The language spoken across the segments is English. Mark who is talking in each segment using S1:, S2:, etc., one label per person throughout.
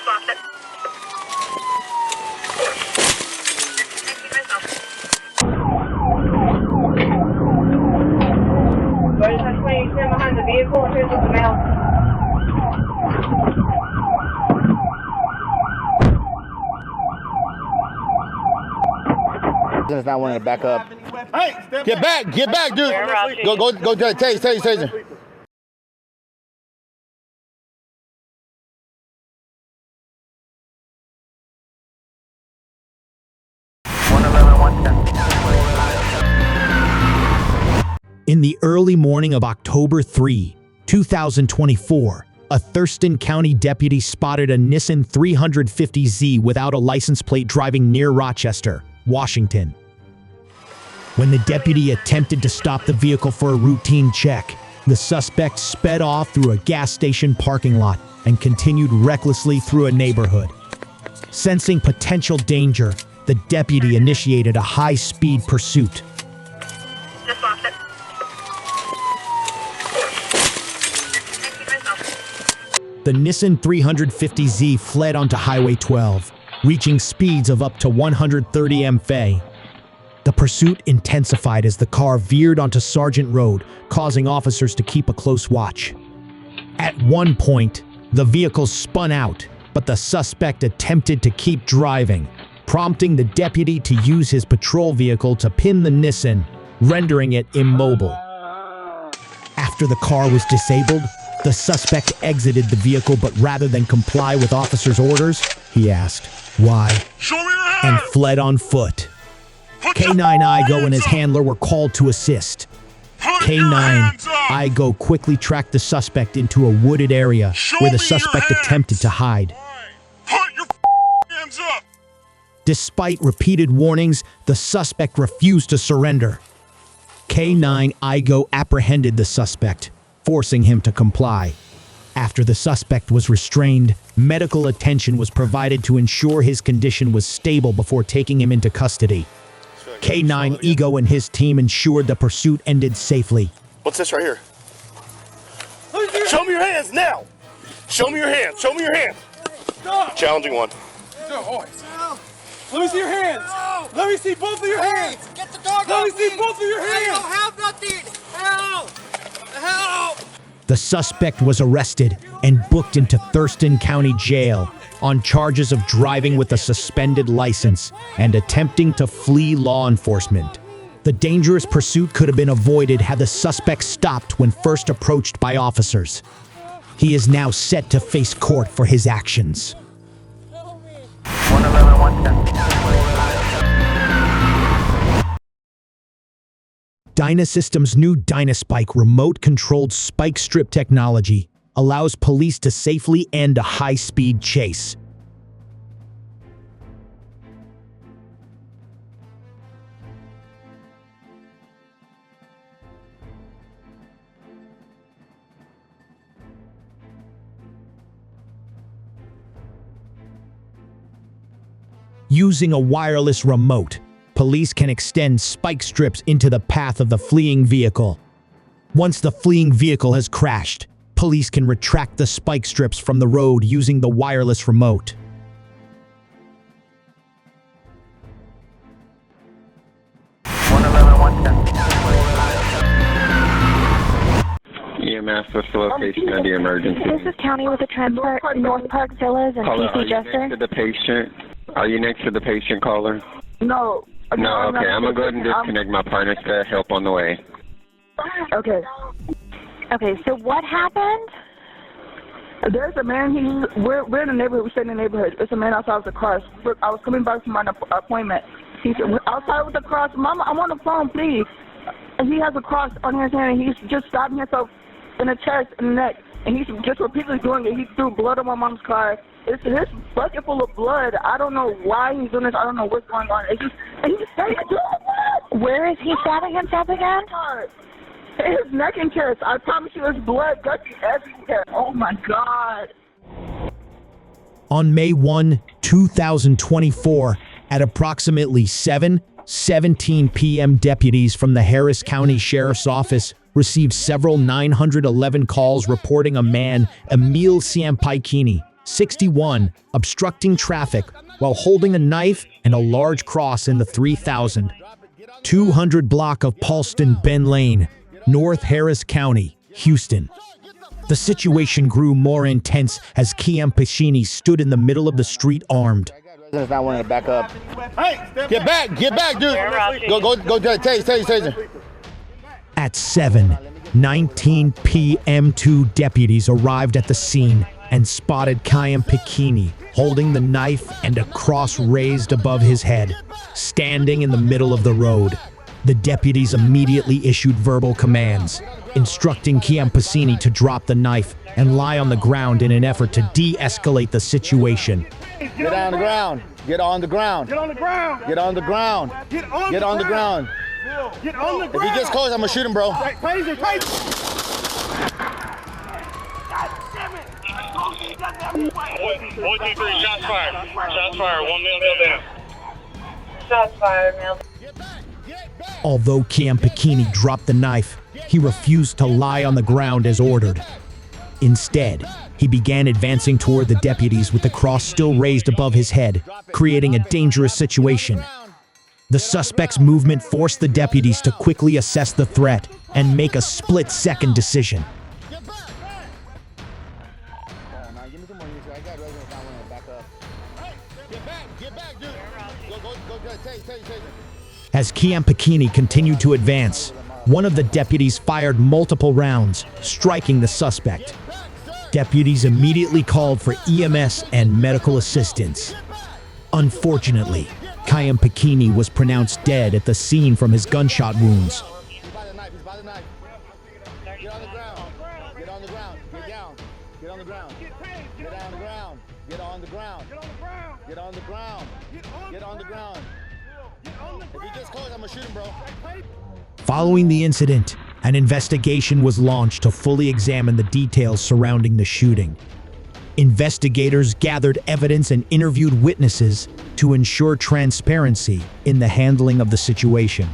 S1: lost it. Going to 2010 behind the vehicle. Here's the mail.
S2: Does not want to back up. Hey, get back, dude. Go, taser.
S3: In the early morning of October 3, 2024, a Thurston County deputy spotted a Nissan 350Z without a license plate driving near Rochester, Washington. When the deputy attempted to stop the vehicle for a routine check, the suspect sped off through a gas station parking lot and continued recklessly through a neighborhood. Sensing potential danger, the deputy initiated a high-speed pursuit.
S1: Just lost it.
S3: The Nissan 350Z fled onto Highway 12, reaching speeds of up to 130 mph. The pursuit intensified as the car veered onto Sargent Road, causing officers to keep a close watch. At one point, the vehicle spun out, but the suspect attempted to keep driving, prompting the deputy to use his patrol vehicle to pin the Nissan, rendering it immobile. After the car was disabled, the suspect exited the vehicle, but rather than comply with officers' orders, he asked, "Why?" and fled on foot. K9 Igo and his handler were called to assist. K9 Igo quickly tracked the suspect into a wooded area where the suspect attempted to hide.
S4: Put your hands up!
S3: Despite repeated warnings, the suspect refused to surrender. K9 Igo apprehended the suspect, forcing him to comply. After the suspect was restrained, medical attention was provided to ensure his condition was stable before taking him into custody. K9 Igo and his team ensured the pursuit ended safely.
S4: What's this right here? Show me your hands now! Show me your hands! Show me your hands!
S5: Stop!
S4: Challenging one.
S5: Let me see your hands! Let me see both of your hands!
S6: Get the dog
S5: Let me
S6: off
S5: see both of your
S6: I
S5: hands!
S6: don't have nothing! Help! Help!
S3: The suspect was arrested and booked into Thurston County Jail on charges of driving with a suspended license and attempting to flee law enforcement. The dangerous pursuit could have been avoided had the suspect stopped when first approached by officers. He is now set to face court for his actions. DynaSystems' new DynaSpike remote-controlled spike strip technology allows police to safely end a high-speed chase. Using a wireless remote, police can extend spike strips into the path of the fleeing vehicle. Once the fleeing vehicle has crashed, police can retract the spike strips from the road using the wireless remote.
S7: EMS, what's the location of the emergency?
S8: This is County with the transport, North Park Villas and
S7: Caller,
S8: PC Jester.
S7: next to the patient? Are you next to the patient, caller?
S9: No.
S7: No, okay, I'm going to go ahead and disconnect my partners to help on the way.
S9: Okay.
S8: Okay, so what happened?
S9: There's a man, we're in the neighborhood, we stay in the neighborhood. There's a man outside with a car. Look, I was coming back from my appointment. He's outside with the cross. Mama, I'm on the phone, please. And he has a cross on his hand, and he's just stabbing himself in the chest and the neck. And he's just repeatedly doing it. He threw blood on my mom's car. It's his bucket full of blood. I don't know why he's doing this. I don't know what's going on. It's just, and he's stabbing himself.
S8: Where is he stabbing himself again?
S9: His neck and chest. I promise you, his blood gushing everywhere. Oh my God.
S3: On May 1, 2024, at approximately 7:17 p.m., deputies from the Harris County Sheriff's Office received several 911 calls reporting a man, Emile Ciampicini, 61, obstructing traffic while holding a knife and a large cross in the 3,200 block of Paulston Ben Lane, North Harris County, Houston. The situation grew more intense as Ciampicini stood in the middle of the street armed.
S2: Residents not wanting to back up. Get back, dude. Go to the taser.
S3: At 7:19 p.m., 2 deputies arrived at the scene and spotted Ciampicini holding the knife and a cross raised above his head, standing in the middle of the road. The deputies immediately issued verbal commands, instructing Ciampicini to drop the knife and lie on the ground in an effort to de-escalate the situation.
S2: Get on the ground. Get on the ground.
S5: Get on the ground.
S2: Get on the ground.
S5: Get on
S2: Get on the ground.
S5: Get on the
S2: If
S5: ground.
S2: he gets close, I'm gonna shoot him, bro.
S5: Taser.
S4: One, 2, 3, shots fired. Shots fired. 1 male down.
S1: Shots fired, male.
S3: Although Ciampicini dropped the knife, he refused to lie on the ground as ordered. Instead, he began advancing toward the deputies with the cross still raised above his head, creating a dangerous situation. The suspect's movement forced the deputies to quickly assess the threat and make a split-second decision. As Ciampicini continued to advance, one of the deputies fired multiple rounds, striking the suspect. Deputies immediately called for EMS and medical assistance. Unfortunately, Ciampicini was pronounced dead at the scene from his gunshot wounds.
S2: He's by the knife. Get on the ground. Get on the ground. Get down. Get on the ground. Get on the ground. Get on the ground. Get on the ground. Get on the ground. If he gets close, I'm gonna shoot him, bro.
S3: Following the incident, an investigation was launched to fully examine the details surrounding the shooting. Investigators gathered evidence and interviewed witnesses to ensure transparency in the handling of the situation.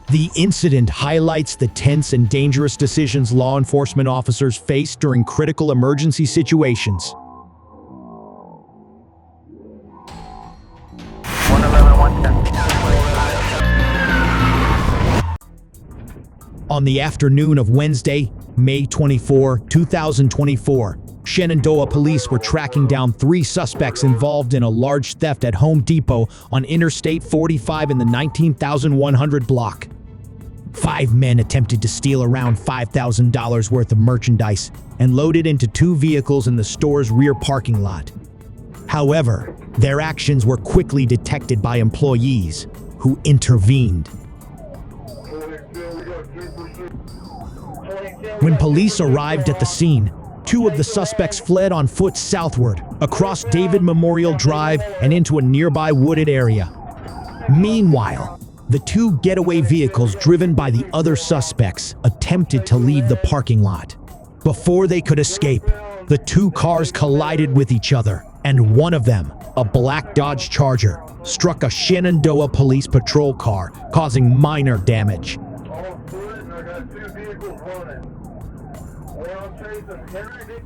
S3: The incident highlights the tense and dangerous decisions law enforcement officers face during critical emergency situations. On the afternoon of Wednesday, May 24, 2024, Shenandoah police were tracking down 3 suspects involved in a large theft at Home Depot on Interstate 45 in the 19,100 block. 5 men attempted to steal around $5,000 worth of merchandise and load it into 2 vehicles in the store's rear parking lot. However, their actions were quickly detected by employees who intervened. When police arrived at the scene, 2 of the suspects fled on foot southward, across David Memorial Drive and into a nearby wooded area. Meanwhile, the 2 getaway vehicles driven by the other suspects attempted to leave the parking lot. Before they could escape, the 2 cars collided with each other, and one of them, a black Dodge Charger, struck a Shenandoah police patrol car, causing minor damage.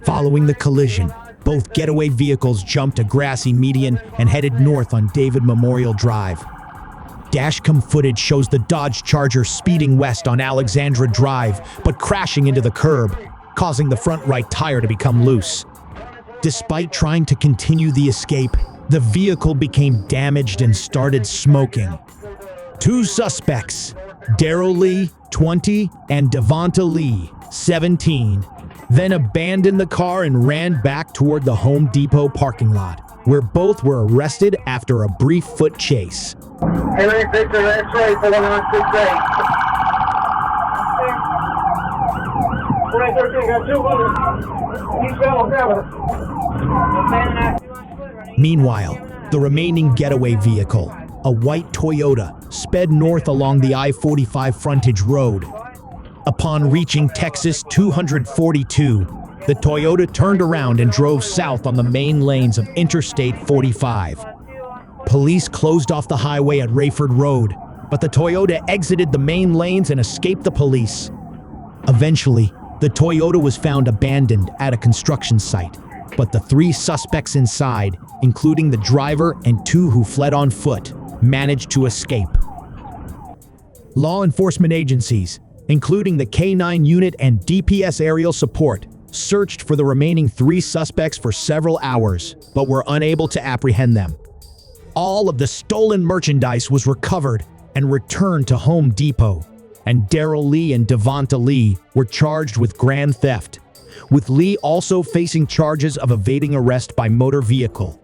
S3: Following the collision, both getaway vehicles jumped a grassy median and headed north on David Memorial Drive. Dashcam footage shows the Dodge Charger speeding west on Alexandra Drive, but crashing into the curb, causing the front right tire to become loose. Despite trying to continue the escape, the vehicle became damaged and started smoking. 2 suspects, Darrell Lee, 20, and Devonta Lee, 17, then abandoned the car and ran back toward the Home Depot parking lot, where both were arrested after a brief foot chase.
S1: Henry Victor, that's right, for 168. 2013, got 200. East Bell,
S3: Meanwhile, the remaining getaway vehicle, a white Toyota, sped north along the I-45 frontage road. Upon reaching Texas 242, the Toyota turned around and drove south on the main lanes of Interstate 45. Police closed off the highway at Rayford Road, but the Toyota exited the main lanes and escaped the police. Eventually, the Toyota was found abandoned at a construction site, but the 3 suspects inside, including the driver and 2 who fled on foot, managed to escape. Law enforcement agencies, including the K-9 unit and DPS aerial support, searched for the remaining 3 suspects for several hours, but were unable to apprehend them. All of the stolen merchandise was recovered and returned to Home Depot, and Daryl Lee and Devonta Lee were charged with grand theft, with Lee also facing charges of evading arrest by motor vehicle.